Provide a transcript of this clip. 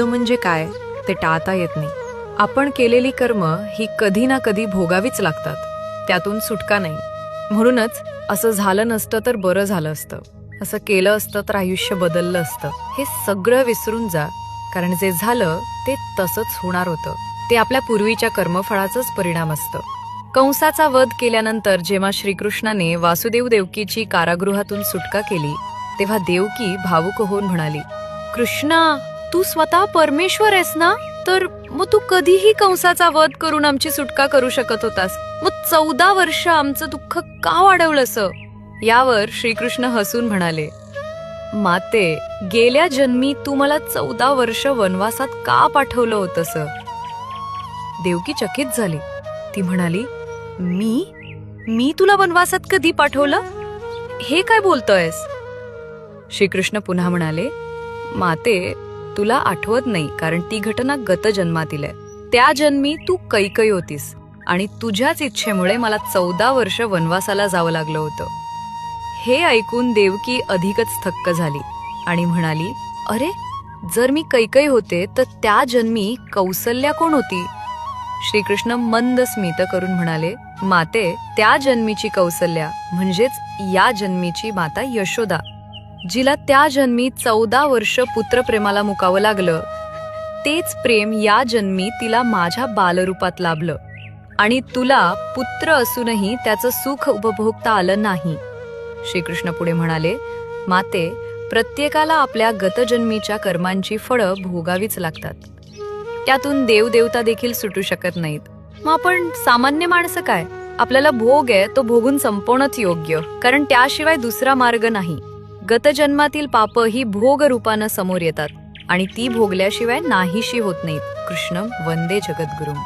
म्हणजे काय ते टाळता येत नाही. आपण केलेली कर्म ही कधी ना कधी भोगावीच लागतात, त्यातून सुटका नाही. म्हणूनच असं झालं नसतं तर बरं झालं असतं, असं केलं असतं तर आयुष्य बदललं असतं, हे सगळं विसरून जा. कारण जे झालं ते तसंच होणार होतं. ते आपल्या पूर्वीच्या कर्मफळाचाच परिणाम असतं. कंसाचा वध केल्यानंतर जेव्हा श्रीकृष्णाने वासुदेव देवकीची कारागृहातून सुटका केली, तेव्हा देवकी भावुक होऊन म्हणाली, कृष्णा, तू स्वतः परमेश्वर आहेस ना, तर मग तू कधीही कंसाचा वध करून आमची सुटका करू शकत होतास. मग 14 वर्ष आमचं दुःख का वाढवलंस? यावर श्रीकृष्ण हसून म्हणाले, माते, गेल्या जन्मी तू मला 14 वर्ष वनवासात का पाठवलं होतंस? देवकी चकित झाली. ती म्हणाली, मी तुला वनवासात कधी पाठवलं? हे काय बोलतोयस? श्रीकृष्ण पुन्हा म्हणाले, माते, तुला आठवत नाही कारण ती घटना गत जन्मातील आहे. त्या जन्मी तू कैकई होतीस आणि तुझ्याच इच्छेमुळे मला 14 वर्ष वनवासाला जावं लागलं होतं. हे ऐकून देवकी अधिकच थक्क झाली आणि म्हणाली, अरे, जर मी कैकई होते तर त्या जन्मी कौसल्या कोण होती? श्रीकृष्ण मंद स्मित करून म्हणाले, माते, त्या जन्मीची कौसल्या म्हणजेच या जन्मीची माता यशोदा, जिला त्या जन्मी 14 वर्ष पुत्रप्रेमाला मुकावं लागलं. तेच प्रेम या जन्मी तिला माझ्या बालरूपात लाभलं आणि तुला पुत्र असूनही त्याचं सुख उपभोगता आलं नाही. श्रीकृष्ण पुढे म्हणाले, माते, प्रत्येकाला आपल्या गतजन्मीच्या कर्मांची फळं भोगावीच लागतात. त्यातून देवदेवता देखील सुटू शकत नाहीत. मग आपण सामान्य माणसं काय? आपल्याला भोग आहे तो भोगून संपवणंच योग्य, कारण त्याशिवाय दुसरा मार्ग नाही. गतजन्मातील पाप ही भोग रूपानं समोर येतात आणि ती भोगल्याशिवाय नाहीशी होत नाहीत. कृष्णं वंदे जगद्गुरुम.